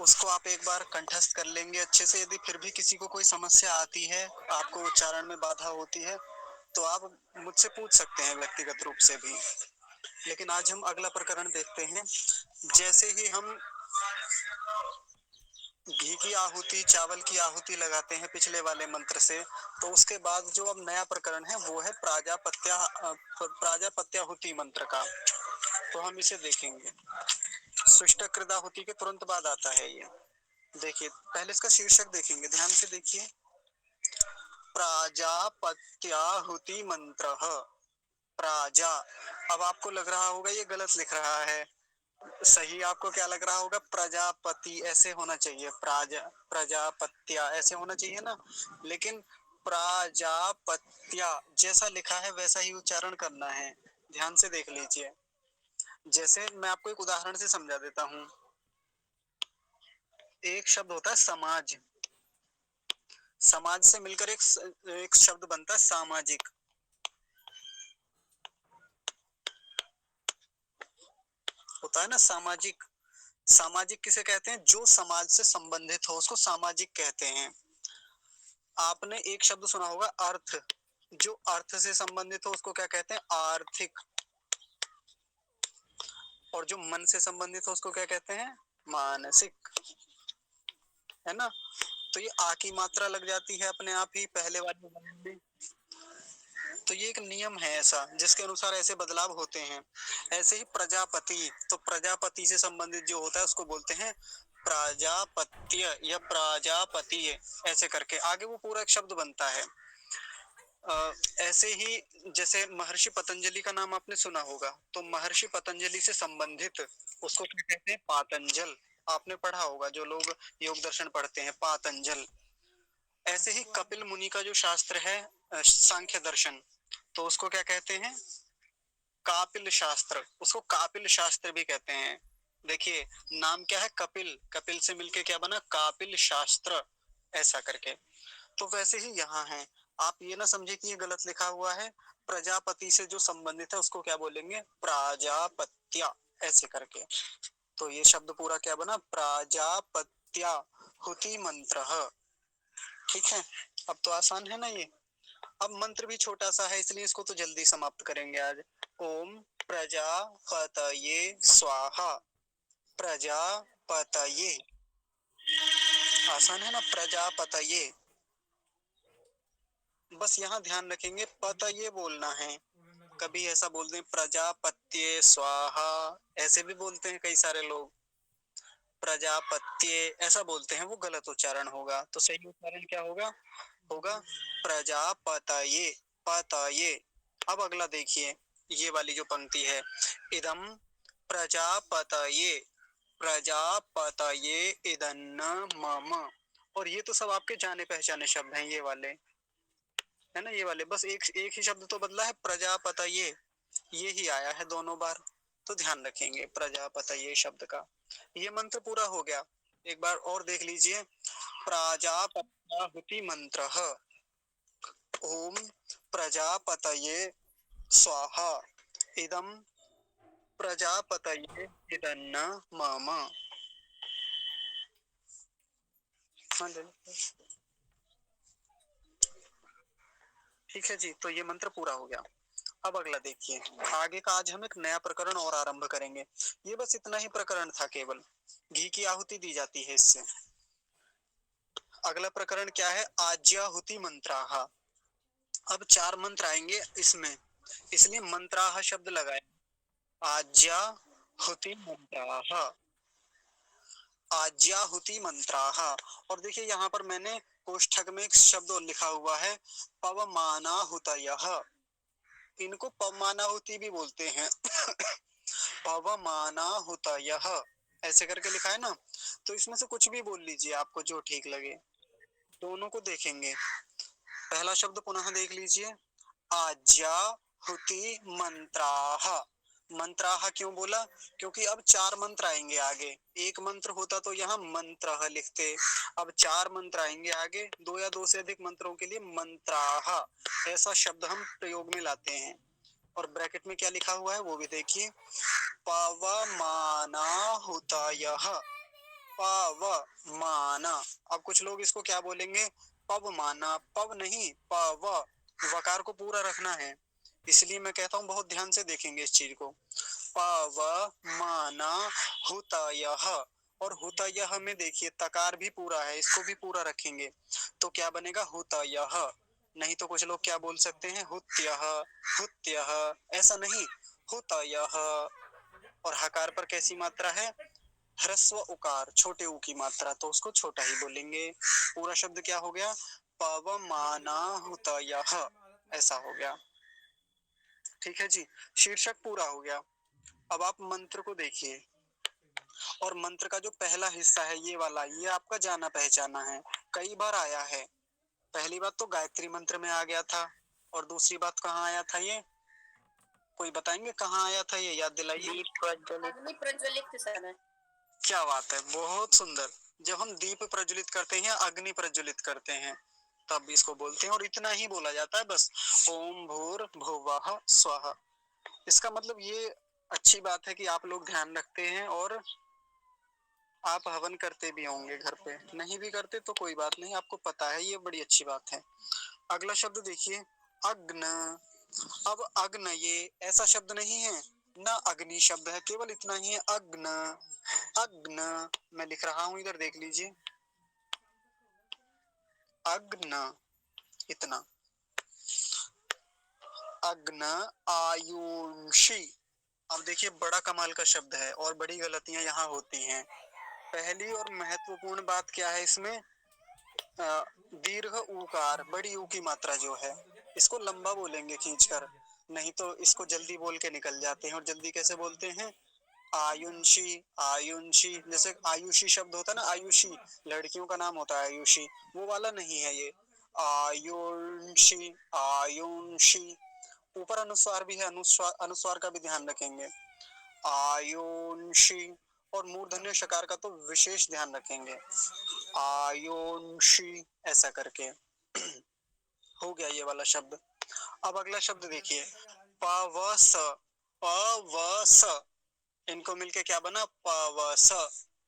उसको आप एक बार कंठस्थ कर लेंगे अच्छे से। यदि फिर भी किसी को कोई समस्या आती है, आपको उच्चारण में बाधा होती है, तो आप मुझसे पूछ सकते हैं व्यक्तिगत रूप से भी। लेकिन आज हम अगला प्रकरण देखते हैं। जैसे ही हम घी की आहुति, चावल की आहुति लगाते हैं पिछले वाले मंत्र से, तो उसके बाद जो अब नया प्रकरण है वो है प्राजापत्याहुति मंत्र का। तो हम इसे देखेंगे। सुष्टकृदाहुति के तुरंत बाद आता है ये। देखिए, पहले इसका शीर्षक देखेंगे, ध्यान से देखिए। प्राजापत्याहुति मंत्र। प्राजा, अब आपको लग रहा होगा ये गलत लिख रहा है। सही आपको क्या लग रहा होगा? प्रजापति ऐसे होना चाहिए, प्रजापत्या ऐसे होना चाहिए ना। लेकिन प्राजापत्या जैसा लिखा है वैसा ही उच्चारण करना है। ध्यान से देख लीजिए। जैसे मैं आपको एक उदाहरण से समझा देता हूँ। एक शब्द होता है समाज। समाज से मिलकर एक शब्द बनता है सामाजिक। होता है ना सामाजिक। सामाजिक किसे कहते हैं? जो समाज से संबंधित हो उसको सामाजिक कहते हैं। आपने एक शब्द सुना होगा अर्थ। जो अर्थ से संबंधित हो उसको क्या कहते हैं? आर्थिक। और जो मन से संबंधित हो उसको क्या कहते हैं? मानसिक। है ना। तो ये आ की मात्रा लग जाती है अपने आप ही पहले वाले में। तो ये एक नियम है ऐसा, जिसके अनुसार ऐसे बदलाव होते हैं। ऐसे ही प्रजापति, तो प्रजापति से संबंधित जो होता है उसको बोलते हैं प्राजापत्य या प्राजापति। ऐसे करके आगे वो पूरा एक शब्द बनता है। ऐसे ही जैसे महर्षि पतंजलि का नाम आपने सुना होगा, तो महर्षि पतंजलि से संबंधित उसको क्या कहते हैं? पातंजल। आपने पढ़ा होगा, जो लोग योग दर्शन पढ़ते हैं, पातंजल। ऐसे ही कपिल मुनि का जो शास्त्र है सांख्य दर्शन, तो उसको क्या कहते हैं? कापिल शास्त्र। उसको कापिल शास्त्र भी कहते हैं। देखिए, नाम क्या है? कपिल। कपिल से मिलके क्या बना? कापिल शास्त्र। ऐसा करके। तो वैसे ही यहाँ है। आप ये ना समझे कि ये गलत लिखा हुआ है। प्रजापति से जो संबंधित है उसको क्या बोलेंगे? प्राजापत्या। ऐसे करके। तो ये शब्द पूरा क्या बना? प्राजापत्याहुति मंत्र। ठीक है। अब तो आसान है ना ये। अब मंत्र भी छोटा सा है, इसलिए इसको तो जल्दी समाप्त करेंगे आज। ओम प्रजापतये स्वाहा। प्रजापतये। आसान है ना, प्रजापतये। बस यहाँ ध्यान रखेंगे, पतये बोलना है। कभी ऐसा बोलते हैं प्रजापत्ये स्वाहा, ऐसे भी बोलते हैं कई सारे लोग। प्रजापत्ये ऐसा बोलते हैं, वो गलत उच्चारण होगा। तो सही उच्चारण क्या होगा? होगा प्रजापतये। पतये। अब अगला देखिए, ये वाली जो पंक्ति है, इदम प्रजापतये। प्रजापतये इदन्न मम। और ये तो सब आपके जाने पहचाने शब्द हैं, ये वाले है ना। ये वाले बस एक एक ही शब्द तो बदला है, प्रजापतये। ये ही आया है दोनों बार। तो ध्यान रखेंगे प्रजापतये शब्द का। ये मंत्र पूरा हो गया। एक बार और देख लीजिए। प्राजापत्याहुति मंत्र। ओम प्रजापतये स्वाहा। इदम प्रजापतये इदन्न मम। हाँ, ठीक है जी। तो ये मंत्र पूरा हो गया। अब अगला देखिए। आगे का आज हम एक नया प्रकरण और आरंभ करेंगे। ये बस इतना ही प्रकरण था, केवल घी की आहुति दी जाती है इससे। अगला प्रकरण क्या है? आज्याहुति मंत्राहा। अब 4 मंत्र आएंगे इसमें, इसलिए मंत्राहा शब्द लगाए। आज्याहुति मंत्राहा। आज्याहुति मंत्राहा। और देखिए यहाँ पर मैंने कोष्ठक में एक शब्द और लिखा हुआ है, पवमानाहुतयः। इनको पवमानाहुति भी बोलते हैं। पवमानाहुतयः ऐसे करके लिखा है ना। तो इसमें से कुछ भी बोल लीजिए, आपको जो ठीक लगे। दोनों को देखेंगे। पहला शब्द पुनः देख लीजिए। आज्याहुति मंत्राः। मंत्राः क्यों बोला? क्योंकि अब 4 मंत्र आएंगे आगे। एक मंत्र होता तो यहाँ मंत्रः लिखते। अब 4 मंत्र आएंगे आगे, 2 या 2 से अधिक मंत्रों के लिए मंत्राः ऐसा शब्द हम प्रयोग में लाते हैं। और ब्रैकेट में क्या लिखा हुआ है वो भी देखिए। पवमानाहुतयः। पवमाना। अब कुछ लोग इसको क्या बोलेंगे, पवमाना, पव नहीं पव, वकार को पूरा रखना है, इसलिए मैं कहता हूँ बहुत ध्यान से देखेंगे इस चीज को। पवमाना हुतयः, और हुतयः में देखिए तकार भी पूरा है, इसको भी पूरा रखेंगे तो क्या बनेगा, हुतयः। नहीं तो कुछ लोग क्या बोल सकते हैं, हुत्यः, हुत्यः, ऐसा नहीं, हुतयः। और हकार पर कैसी मात्रा है, ह्रस्व उकार, छोटे ऊ की मात्रा, तो उसको छोटा ही बोलेंगे। पूरा शब्द क्या हो गया, पवमानाहुतयः, ऐसा हो गया। ठीक है जी, शीर्षक पूरा हो गया। अब आप मंत्र को देखिए, और मंत्र का जो पहला हिस्सा है ये वाला, ये आपका जाना पहचाना है, कई बार आया है। पहली बात तो गायत्री मंत्र में आ गया था, और दूसरी बात कहाँ आया था ये, कोई बताएंगे कहाँ आया था ये, याद दिलाइए। अग्नि प्रज्वलित समय। क्या बात है, बहुत सुंदर। जब हम दीप प्रज्वलित करते हैं, अग्नि प्रज्वलित करते हैं, तब इसको बोलते हैं, और इतना ही बोला जाता है बस, ओम भूर भुवः स्वः। इसका मतलब ये अच्छी बात है कि आप लोग ध्यान रखते हैं, और आप हवन करते भी होंगे घर पे, नहीं भी करते तो कोई बात नहीं, आपको पता है, ये बड़ी अच्छी बात है। अगला शब्द देखिए, अग्न। अब अग्न ये ऐसा शब्द नहीं है ना, अग्नि शब्द है, केवल इतना ही है, अग्न, अग्न। मैं लिख रहा हूं, इधर देख लीजिए, अग्न, इतना, अग्न आयुषी। अब देखिए बड़ा कमाल का शब्द है, और बड़ी गलतियां यहाँ होती हैं। पहली और महत्वपूर्ण बात क्या है इसमें, दीर्घ ऊकार, बड़ी ऊ की मात्रा जो है, इसको लंबा बोलेंगे खींचकर, नहीं तो इसको जल्दी बोल के निकल जाते हैं। और जल्दी कैसे बोलते हैं, आयुषी, आयुषी, जैसे आयुषी शब्द होता है ना, आयुषी लड़कियों का नाम होता है आयुषी, वो वाला नहीं है ये, आयुषी, आयुषी। ऊपर अनुस्वार भी है, अनुस्वार, अनुस्वार का भी ध्यान रखेंगे, आयुषी। और मूर्धन्य शकार का तो विशेष ध्यान रखेंगे, आयुषी, ऐसा करके। हो गया ये वाला शब्द। अब अगला शब्द देखिए, पवस, पवस, इनको मिलके क्या बना, पवस,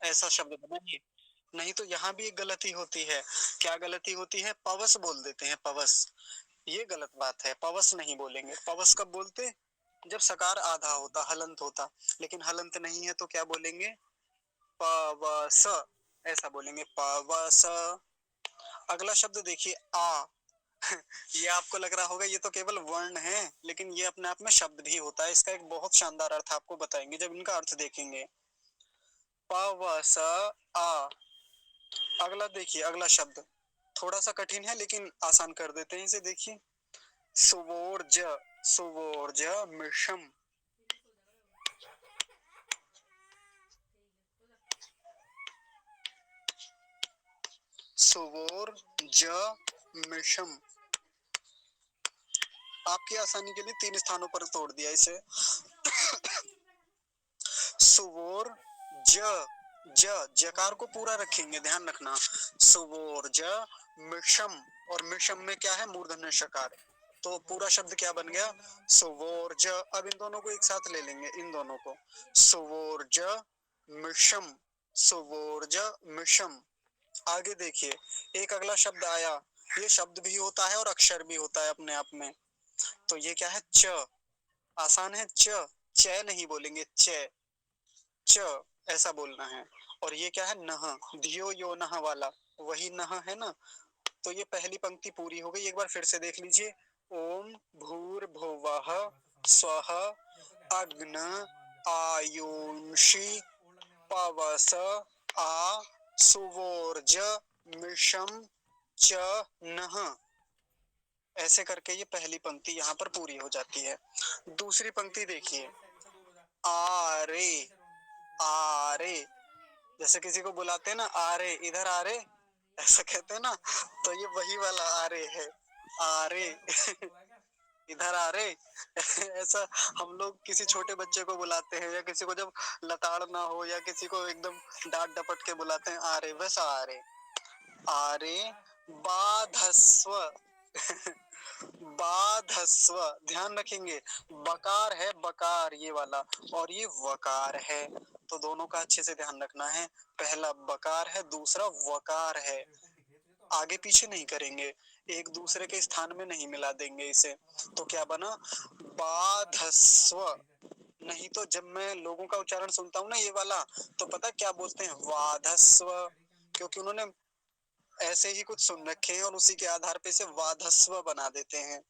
ऐसा शब्द बना ये। नहीं तो यहाँ भी एक गलती होती है, क्या गलती होती है, पवस बोल देते हैं, पवस, ये गलत बात है, पवस नहीं बोलेंगे। पवस कब बोलते, जब सकार आधा होता, हलंत होता, लेकिन हलंत नहीं है तो क्या बोलेंगे, पवस, ऐसा बोलेंगे, पवस। अगला शब्द देखिए, आ। ये आपको लग रहा होगा ये तो केवल वर्ण है, लेकिन ये अपने आप में शब्द भी होता है, इसका एक बहुत शानदार अर्थ आपको बताएंगे जब इनका अर्थ देखेंगे। पवस आ। अगला देखिए, अगला शब्द थोड़ा सा कठिन है, लेकिन आसान कर देते हैं इसे, देखिए, सुवोर्ज, सुवोर्ज मिशम, सुवोर्ज मिशम। आपकी आसानी के लिए 3 स्थानों पर तोड़ दिया इसे। सुवोर ज, ज, जकार को पूरा रखेंगे, ध्यान रखना, सुवोर ज मिशम, और मिशम में क्या है, मूर्धन्य शकार, तो पूरा शब्द क्या बन गया, सुवोर्ज। अब इन दोनों को एक साथ ले लेंगे, इन दोनों को, सुवोर्ज मिशम, सुवोर्ज मिशम। आगे देखिए, एक अगला शब्द आया, ये शब्द भी होता है और अक्षर भी होता है अपने आप में, तो ये क्या है, च, आसान है, च, च नहीं बोलेंगे, च, च, ऐसा बोलना है। और ये क्या है, नह, धियो यो नह वाला, वही नह है ना। तो ये पहली पंक्ति पूरी हो गई, एक बार फिर से देख लीजिए, ओम भूर्भुवः स्वः अग्न आयुषी पवस आ सुवोर्ज मिशम च नह, ऐसे करके ये पहली पंक्ति यहाँ पर पूरी हो जाती है। दूसरी पंक्ति देखिए, आरे, आरे, जैसे किसी को बुलाते हैं ना, आरे इधर आ रे, ऐसा कहते हैं ना, तो ये वही वाला आरे है, आरे। इधर आ रे। ऐसा हम लोग किसी छोटे बच्चे को बुलाते हैं, या किसी को जब लताड़ ना हो, या किसी को एकदम डांट डपट के बुलाते हैं, आरे, वैसा आरे, आरे। बाधस्व, बाधस्व, ध्यान रखेंगे, बकार है, बकार ये वाला, और ये वकार है, तो दोनों का अच्छे से ध्यान रखना है। पहला बकार है, दूसरा वकार है। आगे पीछे नहीं करेंगे, एक दूसरे के स्थान में नहीं मिला देंगे इसे। तो क्या बना, बाधस्व। नहीं तो जब मैं लोगों का उच्चारण सुनता हूँ ना ये वाला, तो पता क्या बोलते हैं, वाधस्व, क्योंकि उन्होंने ऐसे ही कुछ सुन रखे हैं और उसी के आधार पे इसे वाधस्व बना देते हैं।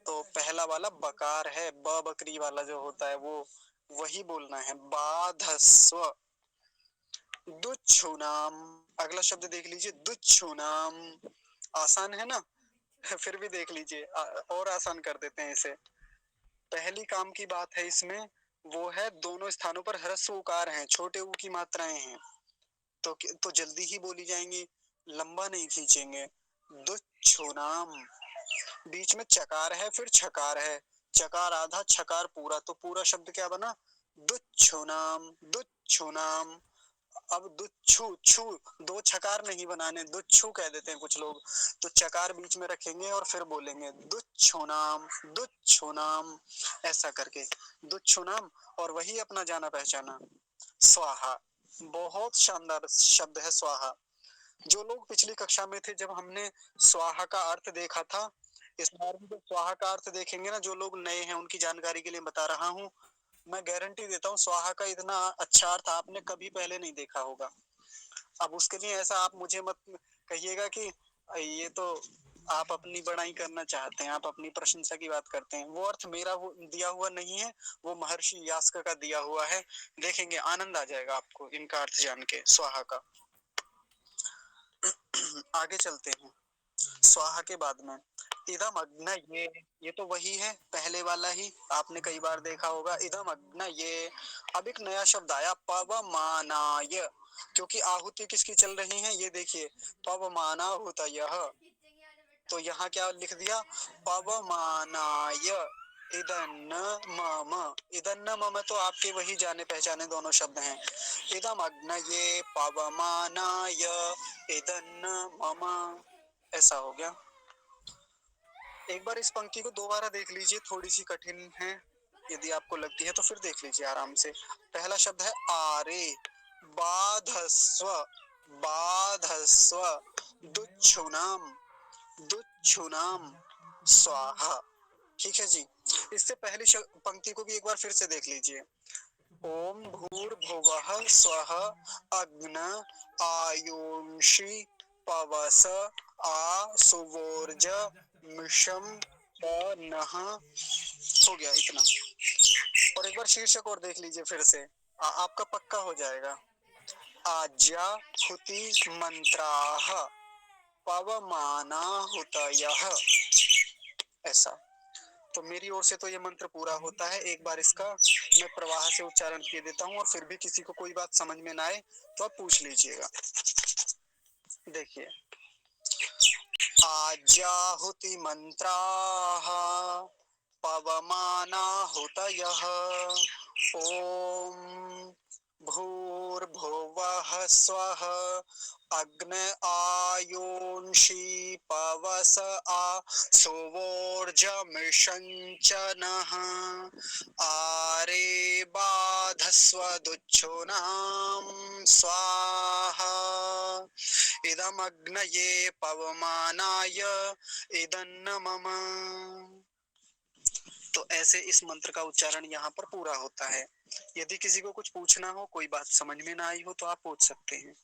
तो पहला वाला बकार है, ब बकरी वाला जो होता है वो, वही बोलना है, बाधस्व। दुच्छुनाम, अगला शब्द देख लीजिए, दुच्छुनाम। आसान है ना? फिर भी देख लीजिए, और आसान कर देते हैं इसे। पहली काम की बात है इसमें, वो है दोनों स्थानों पर ह्रस्व उकार हैं, छोटे ऊ की मात्राएं हैं, तो जल्दी ही बोली जाएंगी, लंबा नहीं खींचेंगे। दुच्छुनाम, बीच में चकार है फिर छकार है, चकार आधा छकार पूरा, तो पूरा शब्द क्या बना, दुच्छुनाम, दुच्छुनाम। अब दुच्छू, छू, दो छकार नहीं बनाने, दुच्छू कह देते हैं कुछ लोग, तो चकार बीच में रखेंगे और फिर बोलेंगे दुच्छुनाम, दुच्छुनाम, ऐसा करके दुच्छुनाम। और वही अपना जाना पहचाना स्वाहा, बहुत शानदार शब्द है स्वाहा। जो लोग पिछली कक्षा में थे, जब हमने स्वाहा का अर्थ देखा था, इस बार भी जब स्वाहा का अर्थ देखेंगे ना, जो लोग नए हैं उनकी जानकारी के लिए बता रहा हूँ, मैं गारंटी देता हूँ स्वाहा का इतना अच्छा अर्थ आपने कभी पहले नहीं देखा होगा। अब उसके लिए ऐसा आप मुझे मत कहिएगा कि ये तो आप अपनी बड़ाई करना चाहते हैं, आप अपनी प्रशंसा की बात करते हैं। वो अर्थ मेरा दिया हुआ नहीं है, वो महर्षि यास्क का दिया हुआ है। देखेंगे, आनंद आ जाएगा आपको इनका अर्थ जान के, स्वाहा का। आगे चलते हैं, स्वाहा के बाद में इदम अग्न, ये तो वही है पहले वाला ही, आपने कई बार देखा होगा, इदम अग्न ये। अब एक नया शब्द आया, पवमानाय, क्योंकि आहुति किसकी चल रही है, ये देखिए, पवमाना होता यह, तो यहाँ क्या लिख दिया, पवमानाय इदन्न मम। इदन्न मम तो आपके वही जाने पहचाने दोनों शब्द हैं, इदम अग्न ये, पवमानाय इदन्न मम, ऐसा हो गया। एक बार इस पंक्ति को दोबारा देख लीजिए, थोड़ी सी कठिन है, यदि आपको लगती है तो फिर देख लीजिए आराम से। पहला शब्द है आरे, बाधस्व, बाधस्व, दुच्छुनाम, दुच्छुनाम, स्वाहा। ठीक है जी। इससे पहली पंक्ति को भी एक बार फिर से देख लीजिए, ओम भूर्भुवः स्वः अग्न आयुंषि पवस आ सुवोर्ज मिषम नः, हो गया इतना। और एक बार शीर्षक और देख लीजिए फिर से, आपका पक्का हो जाएगा, आज्या हुति मंत्राः पवमानाहुतयः, ऐसा। तो मेरी ओर से तो ये मंत्र पूरा होता है। एक बार इसका मैं प्रवाह से उच्चारण किए देता हूँ, और फिर भी किसी को कोई बात समझ में ना आए तो आप पूछ लीजिएगा। देखिए, आज्याहुति मंत्राः पवमानाहुतयः, ओम भूर्भुवः स्वः अग्न आयुंषि पवस आ सुवोर्जमिषञ्चनः आरे बाधस्व दुच्छुनां स्वाहा इदमग्नये पवमानाय इदन्न मम। तो ऐसे इस मंत्र का उच्चारण यहाँ पर पूरा होता है। यदि किसी को कुछ पूछना हो, कोई बात समझ में ना आई हो, तो आप पूछ सकते हैं।